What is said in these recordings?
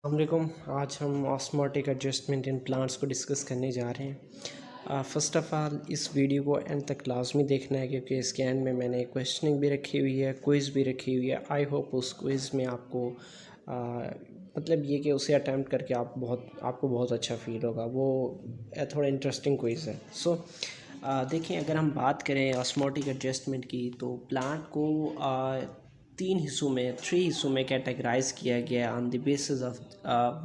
अस्सलामुअलैकुम। आज हम ऑस्मोटिक एडजस्टमेंट इन प्लांट्स को डिस्कस करने जा रहे हैं। फ़र्स्ट ऑफ़ ऑल इस वीडियो को एंड तक लाजमी देखना है क्योंकि इसके एंड में मैंने क्वेश्चनिंग भी रखी हुई है, क्विज़ भी रखी हुई है। आई होप उस क्विज़ में आपको मतलब ये कि उसे अटैम्प्ट करके आपको बहुत अच्छा फ़ील होगा। वो थोड़ा इंटरेस्टिंग क्विज़ है। देखिए, अगर हम बात करें ऑस्मोटिक एडजस्टमेंट की तो प्लांट को थ्री हिस्सों में कैटेगराइज किया गया है on the basis of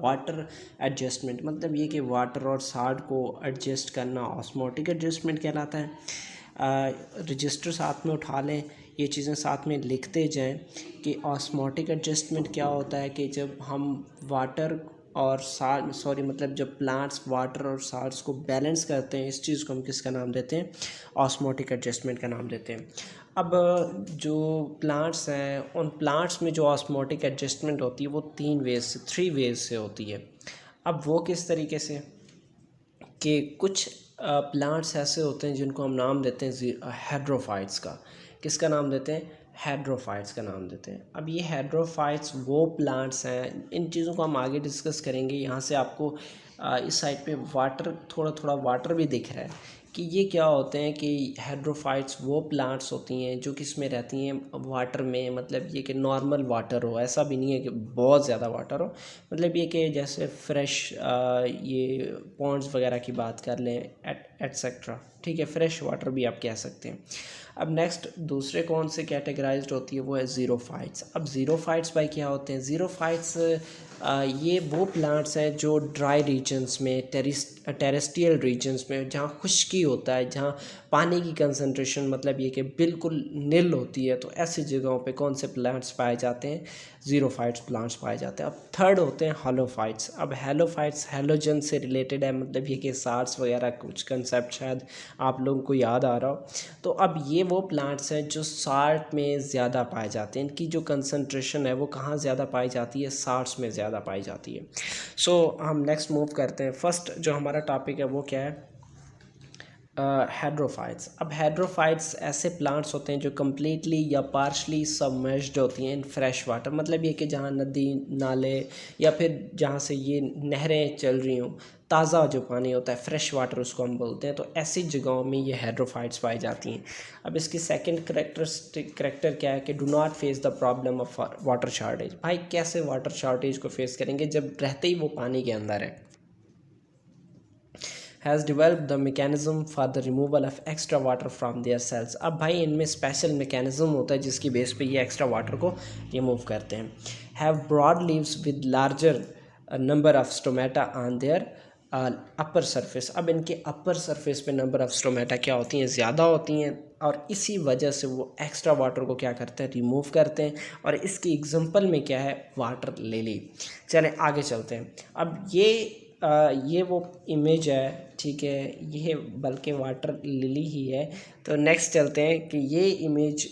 water adjustment. मतलब ये कि वाटर और साल्ट को एडजस्ट करना ऑस्मोटिक एडजस्टमेंट कहलाता है। रजिस्टर साथ में उठा लें, ये चीज़ें साथ में लिखते जाएं कि ऑस्मोटिक एडजस्टमेंट क्या होता है कि जब हम वाटर और मतलब जब प्लांट्स वाटर और साल्ट्स को बैलेंस करते हैं, इस चीज़ को हम किसका नाम देते हैं? ऑस्मोटिक एडजस्टमेंट का नाम देते हैं। अब जो प्लांट्स हैं, उन प्लांट्स में जो ऑस्मोटिक एडजस्टमेंट होती है वो थ्री वेज से होती है। अब वो किस तरीके से कि कुछ प्लांट्स ऐसे होते हैं जिनको हम नाम देते हैं हेड्रोफाइट्स का। किसका नाम देते हैं? हेड्रोफाइट्स का नाम देते हैं। अब ये हेड्रोफाइट्स वो प्लांट्स हैं, इन चीज़ों को हम आगे डिस्कस करेंगे। यहाँ से आपको इस साइड पे थोड़ा थोड़ा वाटर भी दिख रहा है कि ये क्या होते हैं कि हेड्रोफाइट्स वो प्लांट्स होती हैं जो किस में रहती हैं? वाटर में। मतलब ये कि नॉर्मल वाटर हो, ऐसा भी नहीं है कि बहुत ज़्यादा वाटर हो। मतलब ये कि जैसे फ्रेश ये पॉन्ड्स वगैरह की बात कर लें एटसेट्रा, ठीक है, फ्रेश वाटर भी आप कह सकते हैं। अब नेक्स्ट दूसरे कौन से कैटेगराइज्ड होती है? वो है ज़ीरोफाइट्स। अब ज़ीरोफाइट्स भाई क्या होते हैं? ज़ीरोफाइट्स ये वो प्लांट्स हैं जो ड्राई रीजन्स में, टेरेस्ट्रियल रीजन्स में, जहाँ खुश्की होता है, जहाँ पानी की कंसंट्रेशन मतलब ये कि बिल्कुल नील होती है, तो ऐसी जगहों पे कौन से प्लांट्स पाए जाते हैं? ज़ीरोफाइट्स प्लांट्स पाए जाते हैं। अब थर्ड होते हैं हैलोफाइट्स। अब हैलोफाइट्स हैलोजन से रिलेटेड है, मतलब ये कि सार्स वगैरह कुछ कंसेप्ट शायद आप लोगों को याद आ रहा हो। तो अब ये वो प्लांट्स हैं जो साल्ट में ज़्यादा पाए जाते हैं। इनकी जो कंसंट्रेशन है वो कहाँ ज़्यादा पाई जाती है? साल्ट्स में ज़्यादा पाई जाती है। हम नेक्स्ट मूव करते हैं। फर्स्ट जो हमारा टॉपिक है वो क्या है? हेड्रोफाइट्स। अब हेड्रोफाइट्स ऐसे प्लांट्स होते हैं जो कम्प्लीटली या पार्शली सबमर्ज्ड होती हैं इन फ्रेश वाटर। मतलब ये कि जहाँ नदी नाले या फिर जहाँ से ये नहरें चल रही हों, ताज़ा जो पानी होता है, फ्रेश वाटर उसको हम बोलते हैं, तो ऐसी जगहों में ये हेड्रोफाइट्स पाई जाती हैं। अब इसकी सेकंड करेक्टर क्या है कि do not face the problem of water shortage. भाई कैसे वाटर शॉर्टेज को फेस करेंगे जब रहते ही वो पानी के अंदर है? Has develop the mechanism for the removal of extra water from their cells. अब भाई इनमें स्पेशल मैकेनिज्म होता है जिसकी बेस पे ये एक्स्ट्रा वाटर को रिमूव करते हैं। Have broad leaves with larger number of stomata on their upper surface. अब इनके अपर सरफेस पे नंबर ऑफ स्टोमेटा क्या होती हैं? ज़्यादा होती हैं, और इसी वजह से वो एक्स्ट्रा वाटर को क्या करते हैं? रिमूव करते हैं। और इसकी एग्जांपल में क्या है? Water lily. चलें आगे चलते हैं। अब ये वो इमेज है, ठीक है, ये बल्कि वाटर लिली ही है। तो नेक्स्ट चलते हैं कि ये इमेज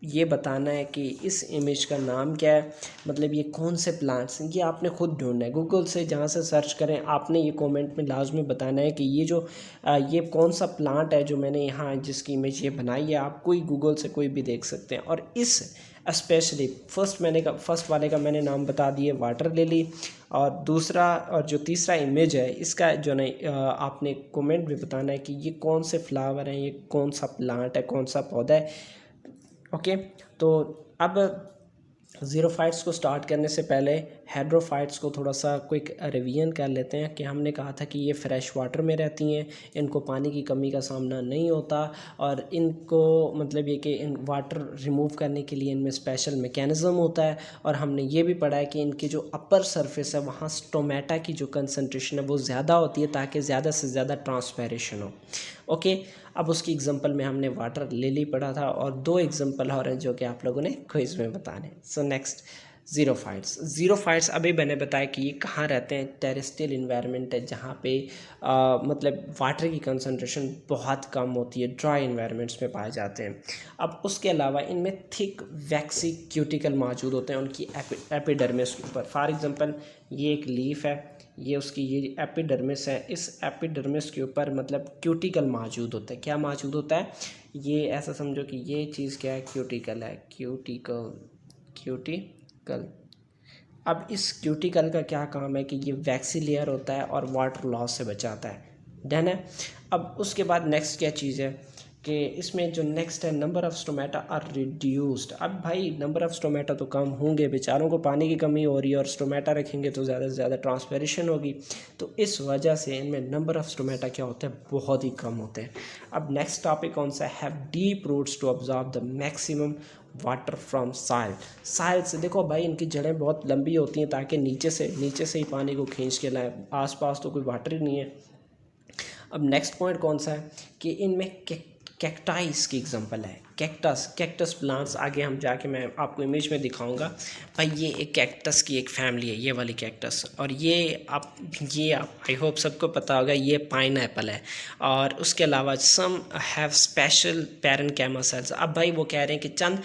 ये बताना है कि इस इमेज का नाम क्या है, मतलब ये कौन से प्लांट्स हैं, ये आपने खुद ढूंढना है। गूगल से जहाँ से सर्च करें, आपने ये कमेंट में लाजमी बताना है कि ये जो ये कौन सा प्लांट है जो मैंने यहाँ जिसकी इमेज ये बनाई है। आप कोई गूगल से कोई भी देख सकते हैं। और इस स्पेशली फर्स्ट वाले का मैंने नाम बता दिए, वाटर लिली। और दूसरा और जो तीसरा इमेज है इसका जो नहीं आपने कमेंट में बताना है कि ये कौन से फ्लावर हैं, ये कौन सा प्लांट है, कौन सा पौधा है। ओके, तो अब ज़ीरोफाइट्स को स्टार्ट करने से पहले हेड्रोफाइट्स को थोड़ा सा क्विक रिवीजन कर लेते हैं कि हमने कहा था कि ये फ्रेश वाटर में रहती हैं, इनको पानी की कमी का सामना नहीं होता, और इनको मतलब ये कि इन वाटर रिमूव करने के लिए इनमें स्पेशल मैकेनिज़्म होता है। और हमने ये भी पढ़ा है कि इनकी जो अपर सरफेस है वहाँ स्टोमेटा की जो कंसनट्रेशन है वो ज़्यादा होती है ताकि ज़्यादा से ज़्यादा ट्रांसपैरेशन हो। ओके, अब उसकी एग्जांपल में हमने वाटर लिली पढ़ा था, और दो एग्जांपल और हैं जो कि आप लोगों ने क्विज में बताने। नेक्स्ट ज़ीरोफाइट्स अभी मैंने बताया कि ये कहाँ रहते हैं? टेरेस्ट्रियल इन्वायरमेंट है जहाँ पे मतलब वाटर की कंसंट्रेशन बहुत कम होती है, ड्राई इन्वायरमेंट्स में पाए जाते हैं। अब उसके अलावा इनमें थिक वैक्सी क्यूटिकल मौजूद होते हैं उनकी एपिडर्मिस के ऊपर। फॉर एग्जांपल ये एक लीफ है, ये उसकी ये एपिडर्मिस है, इस एपिडर्मिस के ऊपर मतलब क्यूटिकल मौजूद होता है। क्या मौजूद होता है? ये ऐसा समझो कि ये चीज़ क्या है? क्यूटिकल है, क्यूटिकल। अब इस क्यूटिकल का क्या काम है कि ये वैक्सी लेयर होता है और वाटर लॉस से बचाता है। डन है। अब उसके बाद नेक्स्ट क्या चीज़ है कि इसमें जो नेक्स्ट है number of stomata are reduced. अब भाई नंबर ऑफ़ स्टोमेटा तो कम होंगे, बेचारों को पानी की कमी हो रही है और स्टोमेटा रखेंगे तो ज़्यादा से ज़्यादा ट्रांसपेरेशन होगी, तो इस वजह से इनमें नंबर ऑफ़ स्टोमेटा क्या होते हैं, बहुत ही कम होते हैं। अब नेक्स्ट टॉपिक कौन सा है, have deep roots to absorb the maximum water from soil से। देखो भाई इनकी जड़ें बहुत लंबी होती हैं ताकि नीचे से ही पानी को खींच के लाएँ, आसपास तो कोई वाटर ही नहीं है। अब नेक्स्ट पॉइंट कौन सा है कि इनमें कैक्टाइस की एग्जांपल है। कैक्टस प्लांट्स आगे हम जाके मैं आपको इमेज में दिखाऊंगा। भाई ये एक कैक्टस की एक फैमिली है, ये वाली कैक्टस, और ये आप आई होप सबको पता होगा, ये पाइनएप्पल है। और उसके अलावा some have special parenchyma cells. अब भाई वो कह रहे हैं कि चंद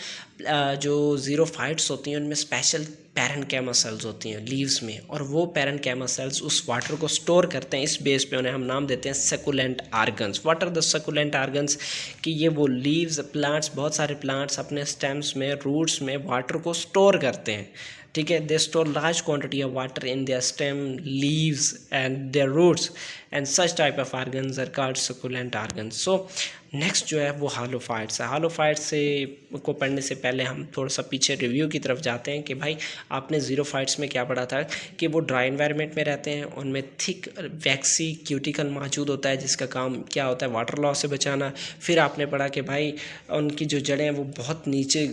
जो ज़ीरोफाइट्स होती हैं उनमें स्पेशल पैरेनकाइमा सेल्स होती हैं लीव्स में, और वो पैरेनकाइमा सेल्स उस वाटर को स्टोर करते हैं। इस बेस पे उन्हें हम नाम देते हैं succulent organs. What are the succulent organs, कि ये वो लीव्स प्लांट्स, बहुत सारे प्लांट्स अपने स्टेम्स में, रूट्स में वाटर को स्टोर करते हैं। ठीक है, they store large quantity of water in their stem, leaves and their roots, and such type of organs are called succulent organs. So next जो है वो हालोफाइट्स है। हालोफाइट्स से को पढ़ने से पहले हम थोड़ा सा पीछे रिव्यू की तरफ जाते हैं कि भाई आपने ज़ीरोफाइट्स में क्या पढ़ा था कि वो ड्राई एनवायरनमेंट में रहते हैं, उनमें थिक वैक्सी क्यूटिकल मौजूद होता है जिसका काम क्या होता है, वाटर लॉस से बचाना। फिर आपने पढ़ा कि भाई उनकी जो जड़ें हैं वो बहुत नीचे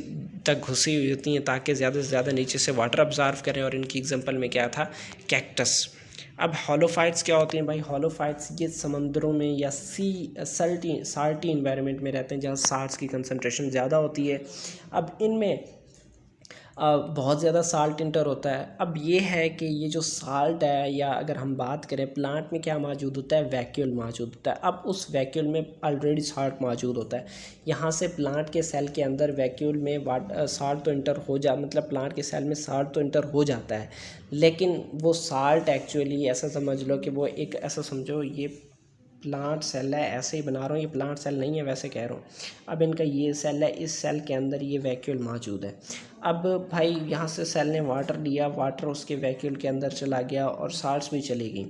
तक घुसी हुई होती हैं ताकि ज़्यादा से ज़्यादा नीचे से वाटर ऑब्जर्व करें, और इनकी एग्जांपल में क्या था, कैक्टस। अब हॉलोफाइट्स क्या होती हैं भाई, हॉलोफाइट्स ये समंदरों में या साल्टी इन्वायरमेंट में रहते हैं जहाँ साल्ट्स की कंसंट्रेशन ज़्यादा होती है। अब इनमें बहुत ज़्यादा साल्ट इंटर होता है। अब ये है कि ये जो साल्ट है, या अगर हम बात करें प्लांट में क्या मौजूद होता है, वैक्यूल मौजूद होता है। अब उस वैक्यूल में ऑलरेडी साल्ट मौजूद होता है। यहाँ से प्लांट के सेल के अंदर वैक्यूल में साल्ट तो इंटर हो जा मतलब प्लांट के सेल में साल्ट तो इंटर हो जाता है, लेकिन वो साल्ट एक्चुअली ऐसा समझ लो कि वो एक ऐसा समझो, ये प्लांट सेल है, ऐसे ही बना रहा हूँ, ये प्लांट सेल नहीं है वैसे कह रहा हूँ। अब इनका ये सेल है, इस सेल के अंदर ये वैक्यूल मौजूद है। अब भाई यहाँ से सेल ने वाटर लिया, वाटर उसके वैक्यूल के अंदर चला गया और साल्ट्स भी चली गई।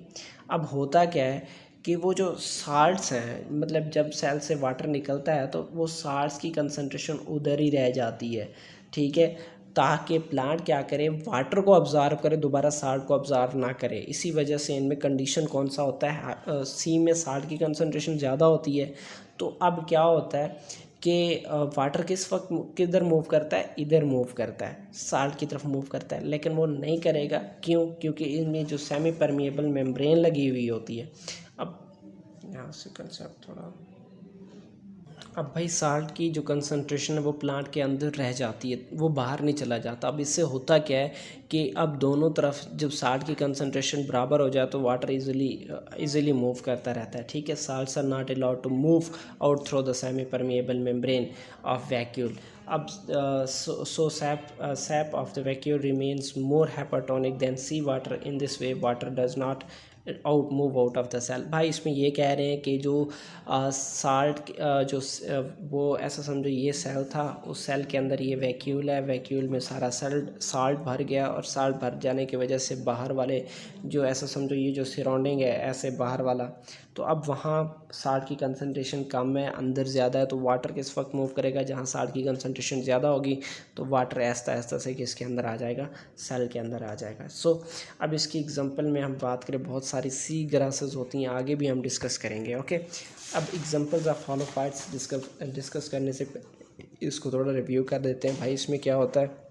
अब होता क्या है कि वो जो साल्ट्स हैं, मतलब जब सेल से वाटर निकलता है तो वो साल्ट्स की कंसंट्रेशन उधर ही रह जाती है। ठीक है, ताकि प्लांट क्या करे, वाटर को ऑब्ज़र्व करे, दोबारा साल्ट को ऑब्ज़र्व ना करे। इसी वजह से इनमें कंडीशन कौन सा होता है, सी में साल्ट की कंसंट्रेशन ज़्यादा होती है। तो अब क्या होता है कि वाटर किस वक्त किधर मूव करता है, इधर मूव करता है, साल्ट की तरफ मूव करता है, लेकिन वो नहीं करेगा। क्यों? क्योंकि इनमें जो सेमी परमिएबल मेम्ब्रेन लगी हुई होती है। अब यहाँ से कंसेप्ट थोड़ा, अब भाई साल्ट की जो कंसंट्रेशन है वो प्लांट के अंदर रह जाती है, वो बाहर नहीं चला जाता। अब इससे होता क्या है कि अब दोनों तरफ जब साल्ट की कंसंट्रेशन बराबर हो जाए तो वाटर इजीली मूव करता रहता है। ठीक है, salts are not allowed to move out through the semi permeable membrane of vacuole. अब sap of the vacuole remains more hypertonic than sea water. In this way water does not move out of the cell. भाई इसमें ये कह रहे हैं कि जो salt वो ऐसा समझो ये सेल था, उस सेल के अंदर ये वैक्यूल है, वैक्यूल में सारा साल्ट भर गया, और साल्ट भर जाने की वजह से बाहर वाले जो ऐसा समझो ये जो सराउंडिंग है ऐसे बाहर वाला, तो अब वहाँ साल्ट की कंसंट्रेशन कम है, अंदर ज़्यादा है, तो वाटर किस वक्त मूव करेगा, जहाँ साल्ट की कंसंट्रेशन ज़्यादा होगी तो वाटर ऐसा से किसके अंदर आ जाएगा, सेल के अंदर आ जाएगा। सो अब इसकी एग्जांपल में हम बात करें, बहुत सारी सी ग्रासेस होती हैं, आगे भी हम डिस्कस करेंगे। ओके, अब एग्जांपल्स ऑफ हॉलोफाइट्स डिस्कस करने से इसको थोड़ा रिव्यू कर देते हैं। भाई इसमें क्या होता है,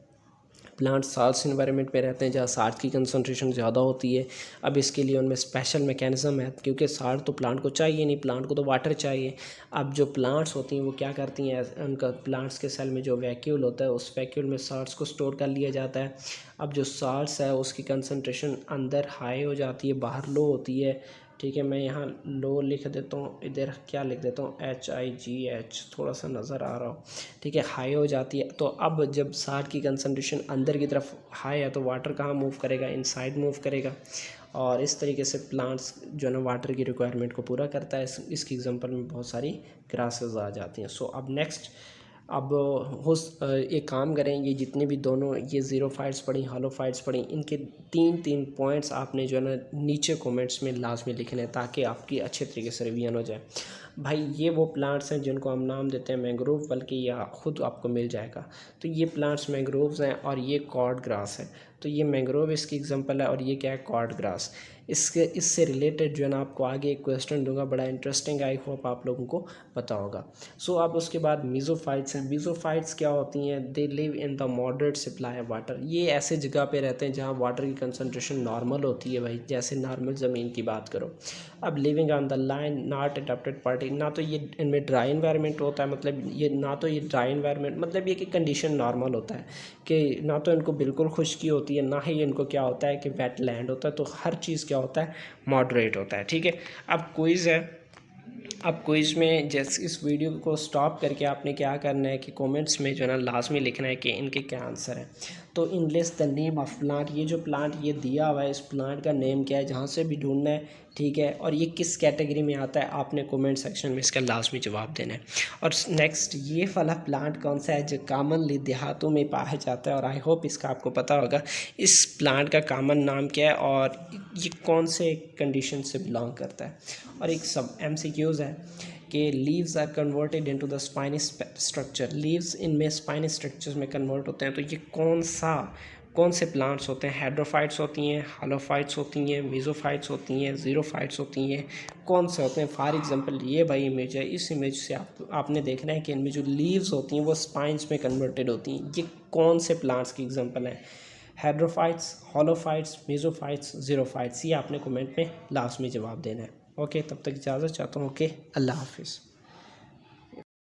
प्लांट साल्ट इन्वायरमेंट में रहते हैं जहाँ साल्ट की कंसंट्रेशन ज़्यादा होती है। अब इसके लिए उनमें स्पेशल मैकेनिज़्म है, क्योंकि साल्ट तो प्लांट को चाहिए नहीं, प्लांट को तो वाटर चाहिए। अब जो प्लांट्स होती हैं वो क्या करती हैं, उनका प्लांट्स के सेल में जो वैक्यूल होता है उस वैक्यूल में साल्ट्स को स्टोर कर लिया जाता है। अब जो साल्ट्स है उसकी कंसंट्रेशन अंदर हाई हो जाती है, बाहर लो होती है। ठीक है, मैं यहाँ लो लिख देता हूँ, इधर क्या लिख देता हूँ, HIGH, थोड़ा सा नज़र आ रहा हो। ठीक है, हाई हो जाती है। तो अब जब साल्ट की कंसंट्रेशन अंदर की तरफ हाई है तो वाटर कहाँ मूव करेगा, इनसाइड मूव करेगा, और इस तरीके से प्लांट्स जो है ना वाटर की रिक्वायरमेंट को पूरा करता है। इसकी एग्जांपल में बहुत सारी ग्रासेस आ जाती हैं। सो अब नेक्स्ट अब एक काम करें, ये जितने भी दोनों ये ज़ीरोफाइट्स पढ़ी, हॉलोफाइट्स पढ़ी, इनके 3 पॉइंट्स आपने जो है ना नीचे कमेंट्स में लाजमी लिखने हैं ताकि आपकी अच्छे तरीके से रिवीजन हो जाए। भाई ये वो प्लांट्स हैं जिनको हम नाम देते हैं मैंग्रोव, बल्कि यह खुद आपको मिल जाएगा। तो ये प्लांट्स मैंग्रोव्स हैं और ये कॉर्ड ग्रास है। तो ये मैंग्रोव इसकी एग्जांपल है और ये क्या है, कॉर्ड ग्रास। इससे रिलेटेड जो है ना आपको आगे एक क्वेश्चन दूंगा, बड़ा इंटरेस्टिंग, आई होप आप लोगों को पता होगा। सो अब उसके बाद मीज़ोफाइट्स हैं। मीज़ोफाइट्स क्या होती हैं, they live in the moderate supply of water. ये ऐसे जगह पे रहते हैं जहाँ वाटर की कंसनट्रेशन नॉर्मल होती है भाई, जैसे नॉर्मल ज़मीन की बात करो। अब living on the line, not adapted party, ना तो ये इनमें ड्राई इन्वायरमेंट होता है, मतलब ये ना तो ये ड्राई इन्वायरमेंट, मतलब ये कि कंडीशन नॉर्मल होता है कि ना तो इनको बिल्कुल खुश्की होती है, ना ही इनको क्या होता है कि वेट लैंड होता है। तो हर चीज़ क्या होता है, मॉडरेट होता है। ठीक है, अब क्विज़ है। अब क्विज़ में जैसे इस वीडियो को स्टॉप करके आपने क्या करना है कि कमेंट्स में जो है ना लाजमी लिखना है कि इनके क्या आंसर है। तो enlist the name of plant, ये जो प्लांट ये दिया हुआ है, इस प्लांट का नेम क्या है, जहाँ से भी ढूंढना है। ठीक है, और ये किस कैटेगरी में आता है, आपने कमेंट सेक्शन में इसका लाजमी जवाब देना है। और नेक्स्ट, ये वाला प्लांट कौन सा है जो कॉमनली देहातों में पाया जाता है, और आई होप इसका आपको पता होगा इस प्लांट का कॉमन नाम क्या है और ये कौन से कंडीशन से बिलोंग करता है। और एक सब MCQs है कि leaves are converted into the spiny structure, leaves इनमें स्पाइनी स्ट्रक्चर्स में कन्वर्ट होते हैं। तो ये कौन से प्लांट्स होते हैं, हेड्रोफाइट्स होती हैं, हालोफाइट्स होती हैं, मीज़ोफाइट्स होती हैं, ज़ीरोफाइट्स होती हैं, कौन से होते हैं। फॉर एग्जांपल ये भाई इमेज है, इस इमेज से आपने देखना है कि इनमें जो लीव्स होती हैं वो स्पाइंस में कन्वर्टेड होती हैं। ये कौन से प्लांट्स की एग्जांपल हैं, हेड्रोफाइट्स, हॉलोफाइट्स, मीज़ोफाइट्स, ज़ीरोफाइट्स। ये आपने कमेंट में लास्ट में जवाब देना है। ओके, तब तक इजाज़त चाहता हूँ। ओके, अल्लाह हाफिज़।